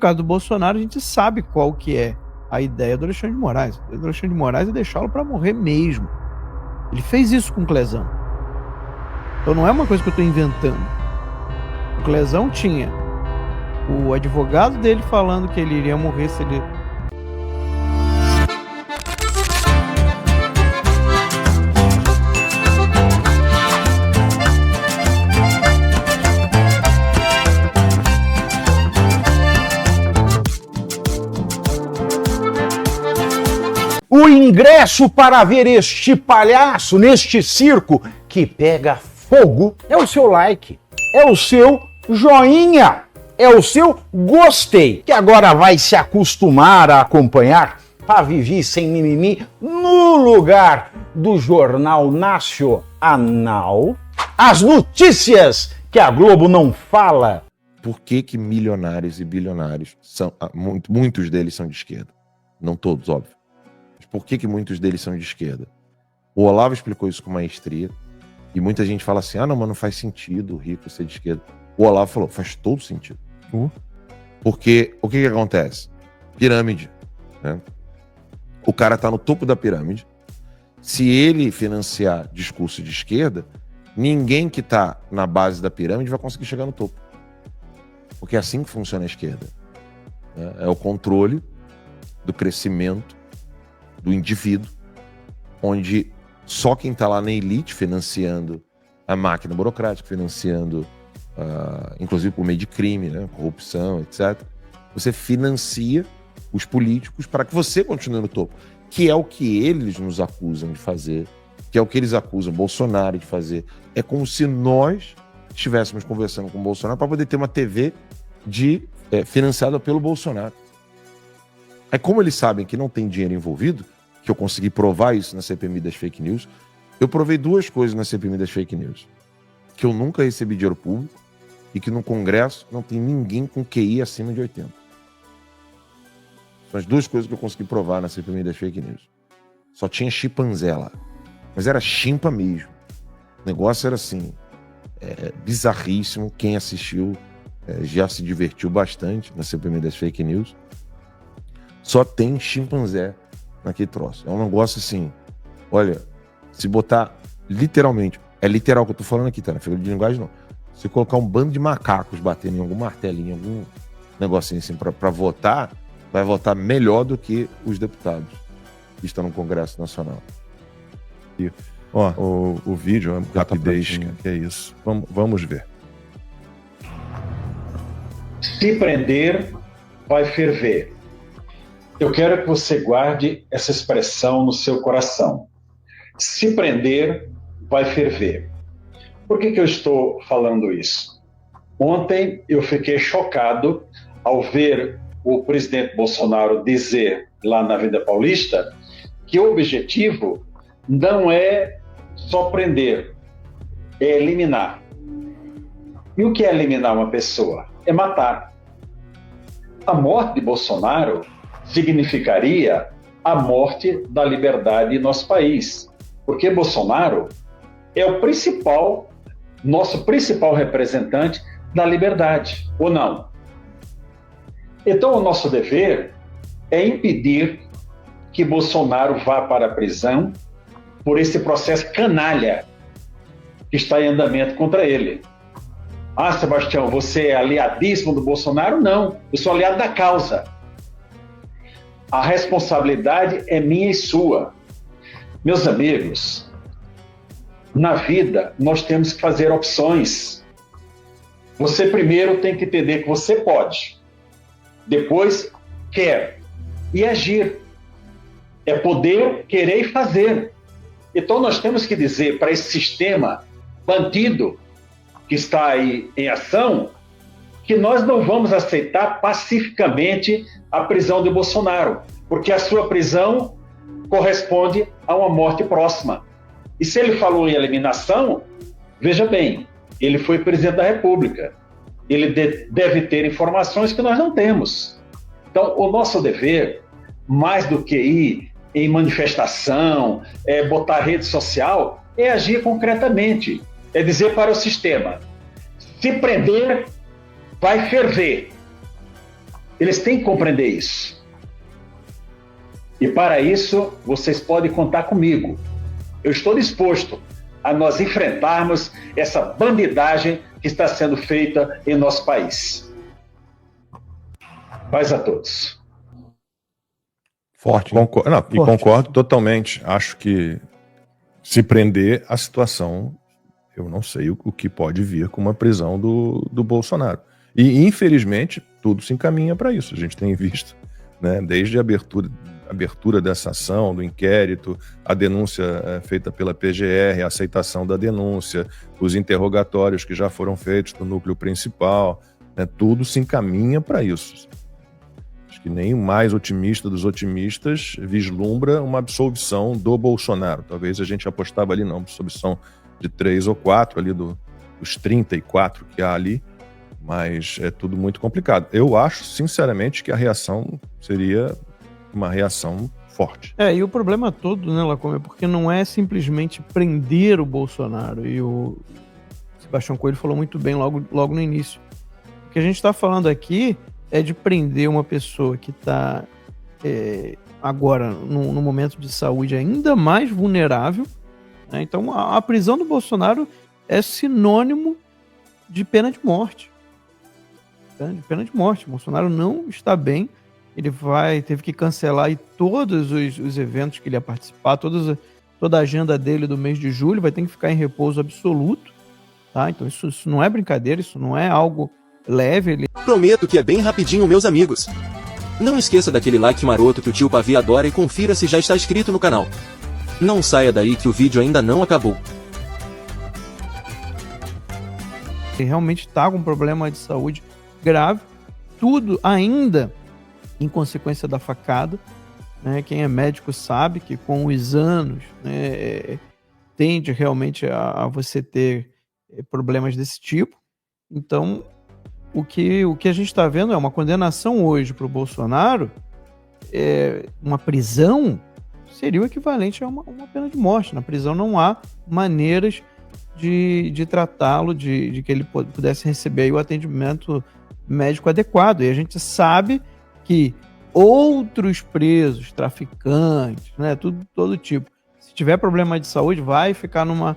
caso do Bolsonaro, a gente sabe qual que é a ideia do Alexandre de Moraes. A ideia do Alexandre de Moraes é deixá-lo para morrer mesmo. Ele fez isso com o Clezão. Então não é uma coisa que eu estou inventando. O Clezão tinha o advogado dele falando que ele iria morrer se ele... O ingresso para ver este palhaço neste circo que pega fogo é o seu like, é o seu joinha, é o seu gostei, que agora vai se acostumar a acompanhar para viver sem mimimi no lugar do Jornal Nacional, as notícias que a Globo não fala. Por que milionários e bilionários são, muitos deles são de esquerda? Não todos, óbvio. Por que muitos deles são de esquerda? O Olavo explicou isso com maestria, e muita gente fala assim, não, mas não faz sentido o rico ser de esquerda. O Olavo falou, faz todo sentido. Porque o que acontece? Pirâmide, né? O cara tá no topo da pirâmide. Se ele financiar discurso de esquerda, ninguém que tá na base da pirâmide vai conseguir chegar no topo. Porque é assim que funciona a esquerda. É o controle do crescimento do indivíduo, onde só quem está lá na elite financiando a máquina burocrática, financiando, inclusive por meio de crime, né, corrupção, etc. Você financia os políticos para que você continue no topo, que é o que eles nos acusam de fazer, que é o que eles acusam Bolsonaro de fazer. É como se nós estivéssemos conversando com o Bolsonaro para poder ter uma TV financiada pelo Bolsonaro. Aí, como eles sabem que não tem dinheiro envolvido, que eu consegui provar isso na CPMI das fake news, eu provei duas coisas na CPMI das fake news. Que eu nunca recebi dinheiro público e que no Congresso não tem ninguém com QI acima de 80. São as duas coisas que eu consegui provar na CPMI das fake news. Só tinha chimpanzé lá. Mas era chimpa mesmo. O negócio era assim, bizarríssimo. Quem assistiu já se divertiu bastante na CPMI das fake news. Só tem chimpanzé naquele troço. É um negócio assim, olha, se botar literalmente, é literal que eu tô falando aqui, tá? Não é figura de linguagem, não. Se colocar um bando de macacos batendo em algum martelinho, algum negocinho assim pra votar, vai votar melhor do que os deputados que estão no Congresso Nacional. E, o vídeo é rapidez, que é isso. Vamos ver. Se prender, vai ferver. Eu quero que você guarde essa expressão no seu coração. Se prender, vai ferver. Por que eu estou falando isso? Ontem eu fiquei chocado ao ver o presidente Bolsonaro dizer lá na Avenida Paulista que o objetivo não é só prender, é eliminar. E o que é eliminar uma pessoa? É matar. A morte de Bolsonaro significaria a morte da liberdade em nosso país, porque Bolsonaro é o nosso principal representante da liberdade, ou não? Então o nosso dever é impedir que Bolsonaro vá para a prisão por esse processo canalha que está em andamento contra ele. Sebastião, você é aliadíssimo do Bolsonaro? Não, eu sou aliado da causa. A responsabilidade é minha e sua. Meus amigos, na vida nós temos que fazer opções. Você primeiro tem que entender que você pode. Depois, quer. E agir. É poder, querer e fazer. Então nós temos que dizer para esse sistema bandido que está aí em ação, que nós não vamos aceitar pacificamente a prisão de Bolsonaro, porque a sua prisão corresponde a uma morte próxima. E se ele falou em eliminação, veja bem, ele foi presidente da República. Ele deve ter informações que nós não temos. Então, o nosso dever, mais do que ir em manifestação, botar rede social, é agir concretamente. É dizer para o sistema, se prender, vai ferver. Eles têm que compreender isso. E para isso, vocês podem contar comigo. Eu estou disposto a nós enfrentarmos essa bandidagem que está sendo feita em nosso país. Paz a todos. Forte. E concordo totalmente. Acho que se prender a situação, eu não sei o que pode vir com uma prisão do Bolsonaro. E, infelizmente, tudo se encaminha para isso. A gente tem visto, né, desde a abertura dessa ação, do inquérito, a denúncia feita pela PGR, a aceitação da denúncia, os interrogatórios que já foram feitos no núcleo principal, né, tudo se encaminha para isso. Acho que nem o mais otimista dos otimistas vislumbra uma absolvição do Bolsonaro. Talvez a gente apostava ali, não, absolvição de 3 ou 4 ali dos 34 que há ali, mas é tudo muito complicado. Eu acho, sinceramente, que a reação seria uma reação forte. E o problema todo, né, Lacombe, é porque não é simplesmente prender o Bolsonaro, e o Sebastião Coelho falou muito bem logo no início. O que a gente está falando aqui é de prender uma pessoa que está agora no momento de saúde ainda mais vulnerável, né? Então a prisão do Bolsonaro é sinônimo de pena de morte. De pena de morte. O Bolsonaro não está bem. Ele teve que cancelar aí todos os eventos que ele ia participar, toda a agenda dele do mês de julho, vai ter que ficar em repouso absoluto, tá? Então isso não é brincadeira, isso não é algo leve. Prometo que é bem rapidinho, meus amigos. Não esqueça daquele like maroto que o tio Pavi adora e confira se já está inscrito no canal. Não saia daí que o vídeo ainda não acabou. Ele realmente está com um problema de saúde grave, tudo ainda em consequência da facada, né? Quem é médico sabe que com os anos, né, tende realmente a você ter problemas desse tipo. Então, o que a gente está vendo é uma condenação hoje para o Bolsonaro, uma prisão seria o equivalente a uma pena de morte. Na prisão não há maneiras de tratá-lo, de que ele pudesse receber aí o atendimento médico adequado. E a gente sabe que outros presos, traficantes, né, todo tipo, se tiver problema de saúde, vai ficar numa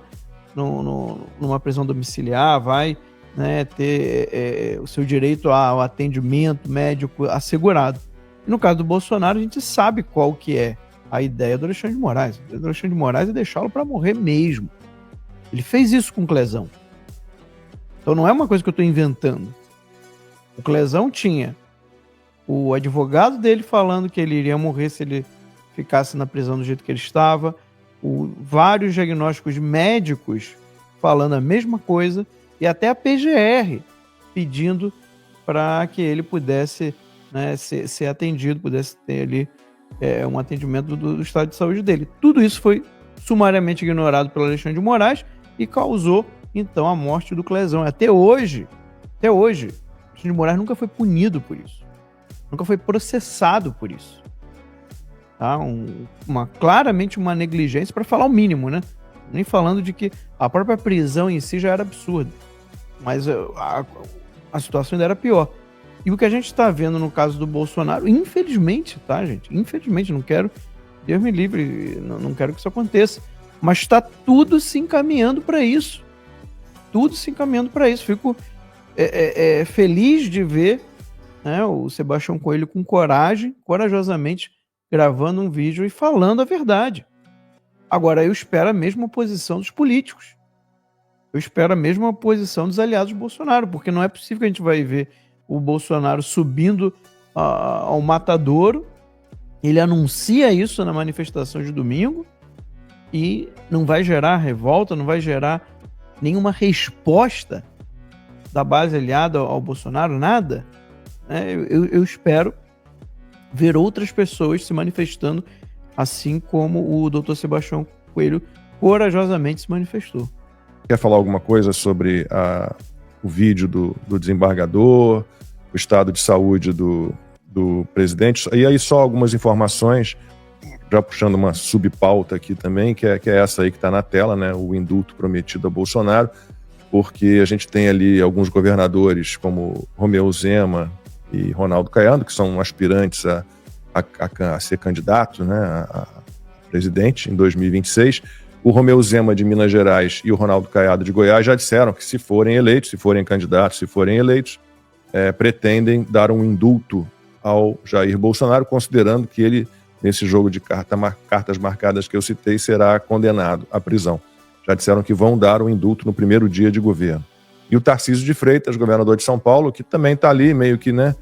prisão domiciliar, vai, né, ter o seu direito ao atendimento médico assegurado. E no caso do Bolsonaro, a gente sabe qual que é a ideia do Alexandre de Moraes. A ideia do Alexandre de Moraes é deixá-lo para morrer mesmo. Ele fez isso com o Clezão. Então não é uma coisa que eu estou inventando. O Clezão tinha o advogado dele falando que ele iria morrer se ele ficasse na prisão do jeito que ele estava, vários diagnósticos médicos falando a mesma coisa, e até a PGR pedindo para que ele pudesse, né, ser atendido, pudesse ter ali um atendimento do estado de saúde dele. Tudo isso foi sumariamente ignorado pelo Alexandre de Moraes e causou, então, a morte do Clezão. Até hoje, Alexandre de Moraes nunca foi punido por isso. Nunca foi processado por isso. Tá? Claramente uma negligência, para falar o mínimo, né? Nem falando de que a própria prisão em si já era absurda. Mas a situação ainda era pior. E o que a gente está vendo no caso do Bolsonaro, infelizmente, tá, gente? Infelizmente, não quero, Deus me livre, não quero que isso aconteça. Mas está tudo se encaminhando para isso. Tudo se encaminhando para isso. Fico feliz de ver, né, o Sebastião Coelho com corajosamente gravando um vídeo e falando a verdade. Agora, eu espero a mesma posição dos políticos. Eu espero a mesma posição dos aliados do Bolsonaro, porque não é possível que a gente vai ver o Bolsonaro subindo ao matadouro. Ele anuncia isso na manifestação de domingo e não vai gerar revolta, não vai gerar nenhuma resposta da base aliada ao Bolsonaro, nada. Eu espero ver outras pessoas se manifestando assim como o Dr. Sebastião Coelho corajosamente se manifestou. Quer falar alguma coisa sobre o vídeo do desembargador, o estado de saúde do presidente? E aí só algumas informações, já puxando uma subpauta aqui também, que é essa aí que está na tela, né? O indulto prometido a Bolsonaro, porque a gente tem ali alguns governadores como Romeu Zema, e Ronaldo Caiado, que são aspirantes a ser candidato, né, a presidente em 2026. O Romeu Zema de Minas Gerais e o Ronaldo Caiado de Goiás já disseram que se forem eleitos, se forem candidatos, se forem eleitos, pretendem dar um indulto ao Jair Bolsonaro, considerando que ele, nesse jogo de cartas marcadas que eu citei, será condenado à prisão. Já disseram que vão dar um indulto no primeiro dia de governo. E o Tarcísio de Freitas, governador de São Paulo, que também está ali meio que, né,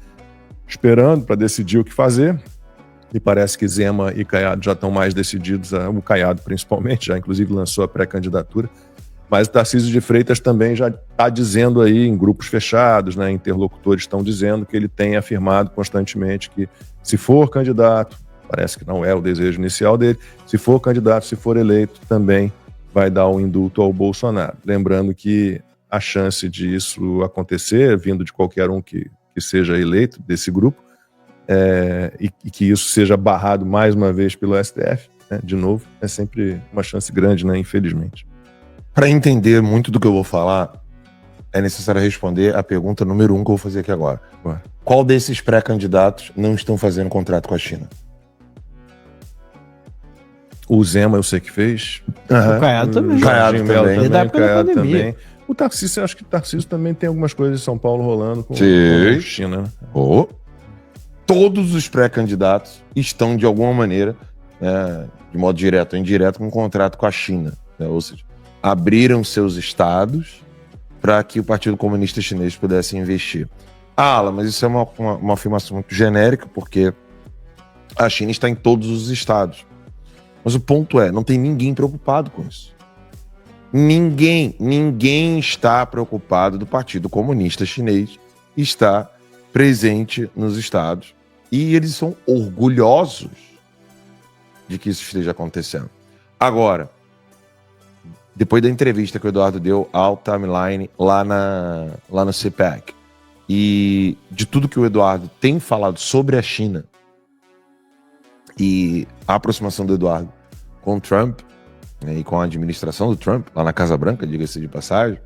esperando para decidir o que fazer. E parece que Zema e Caiado já estão mais decididos, o Caiado principalmente, já inclusive lançou a pré-candidatura. Mas o Tarcísio de Freitas também já está dizendo aí, em grupos fechados, né, interlocutores estão dizendo que ele tem afirmado constantemente que, se for candidato, parece que não é o desejo inicial dele, se for candidato, se for eleito, também vai dar um indulto ao Bolsonaro. Lembrando que a chance disso acontecer, vindo de qualquer um que seja eleito desse grupo, e que isso seja barrado mais uma vez pelo STF, né, de novo, é sempre uma chance grande, né, infelizmente. Para entender muito do que eu vou falar, é necessário responder a pergunta número 1 que eu vou fazer aqui agora. Qual desses pré-candidatos não estão fazendo contrato com a China? O Zema eu sei que fez. O Caiado também. O Caiado também. Desde a época da Caiado pandemia. também. O Tarcísio, acho que o Tarcísio também tem algumas coisas em São Paulo rolando com Sim. a China. Né? Todos os pré-candidatos estão, de alguma maneira, de modo direto ou indireto, com um contrato com a China. Né? Ou seja, abriram seus estados para que o Partido Comunista Chinês pudesse investir. Alan, mas isso é uma afirmação muito genérica, porque a China está em todos os estados. Mas o ponto é, não tem ninguém preocupado com isso. Ninguém está preocupado do Partido Comunista Chinês estar presente nos estados. E eles são orgulhosos de que isso esteja acontecendo. Agora, depois da entrevista que o Eduardo deu ao Timeline lá no CPAC, e de tudo que o Eduardo tem falado sobre a China e a aproximação do Eduardo com o Trump, né, e com a administração do Trump, lá na Casa Branca, diga-se de passagem,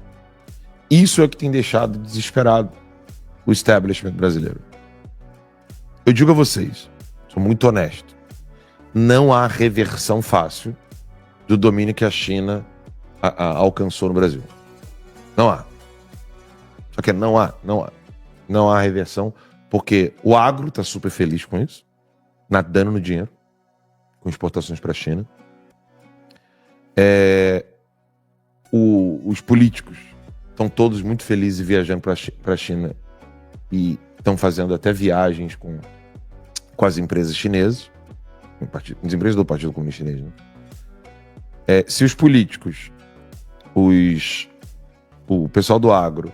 isso é o que tem deixado desesperado o establishment brasileiro. Eu digo a vocês, sou muito honesto, não há reversão fácil do domínio que a China alcançou no Brasil. Não há. Só que não há reversão, porque o agro está super feliz com isso, nadando no dinheiro, com exportações para a China. Os políticos estão todos muito felizes viajando para a China e estão fazendo até viagens com as empresas chinesas, as empresas do Partido Comunista Chinês, né? Se os políticos, o pessoal do agro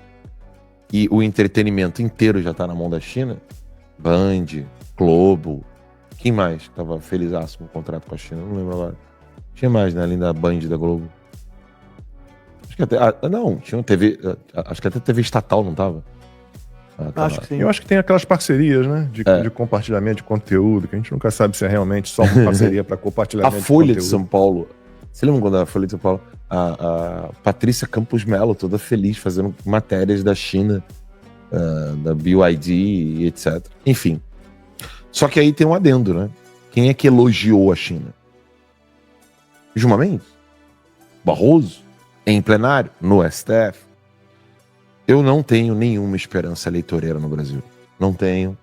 e o entretenimento inteiro já está na mão da China, Band, Globo, quem mais estava felizaço com o contrato com a China? Não lembro agora. Tinha mais, né? Além da Band e da Globo. Acho que até. Não, tinha TV. Acho que até TV estatal, não tava? Acho que sim. Eu acho que tem aquelas parcerias, né? De compartilhamento de conteúdo, que a gente nunca sabe se é realmente só uma parceria para compartilhamento de conteúdo. A Folha de São Paulo. Você lembra quando a Folha de São Paulo? A Patrícia Campos Melo, toda feliz, fazendo matérias da China, da BYD e etc. Enfim. Só que aí tem um adendo, né? Quem é que elogiou a China? Gilmar Mendes? Barroso? Em plenário? No STF? Eu não tenho nenhuma esperança eleitoreira no Brasil. Não tenho.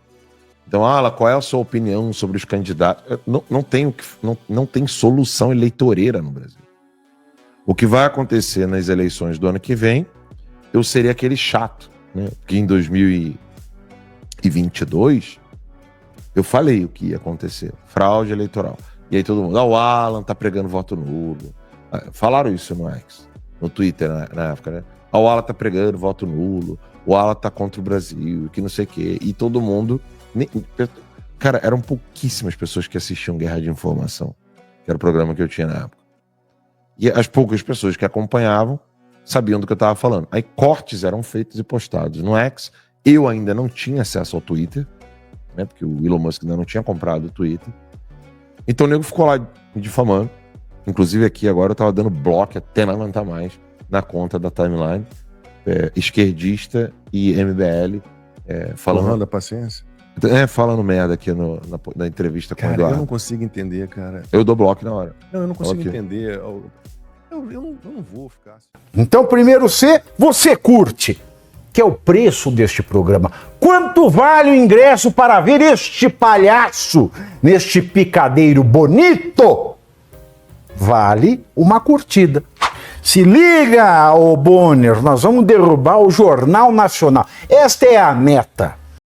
Então, Ala, qual é a sua opinião sobre os candidatos? Não tem solução eleitoreira no Brasil. O que vai acontecer nas eleições do ano que vem, eu seria aquele chato, né? Porque em 2022, eu falei o que ia acontecer. Fraude eleitoral. E aí todo mundo, o Alan tá pregando voto nulo. Falaram isso no X, no Twitter na época, né? O Alan tá pregando voto nulo, o Alan tá contra o Brasil, que não sei o quê. E todo mundo... Cara, eram pouquíssimas pessoas que assistiam Guerra de Informação, que era o programa que eu tinha na época. E as poucas pessoas que acompanhavam sabiam do que eu tava falando. Aí cortes eram feitos e postados no X. Eu ainda não tinha acesso ao Twitter, né? Porque o Elon Musk ainda não tinha comprado o Twitter. Então o nego ficou lá me difamando. Inclusive aqui agora eu tava dando bloco até não aguentar mais na conta da Timeline. Esquerdista e MBL falando a paciência. falando merda aqui na entrevista com o Cara, Eduardo. eu não consigo entender, cara. Eu dou bloco na hora. Não, eu não consigo Ok. entender. Eu não vou ficar assim. Então, primeiro C, você curte, que é o preço deste programa. Quanto vale o ingresso para ver este palhaço neste picadeiro bonito? Vale uma curtida. Se liga, ô Bonner, nós vamos derrubar o Jornal Nacional. Esta é a meta.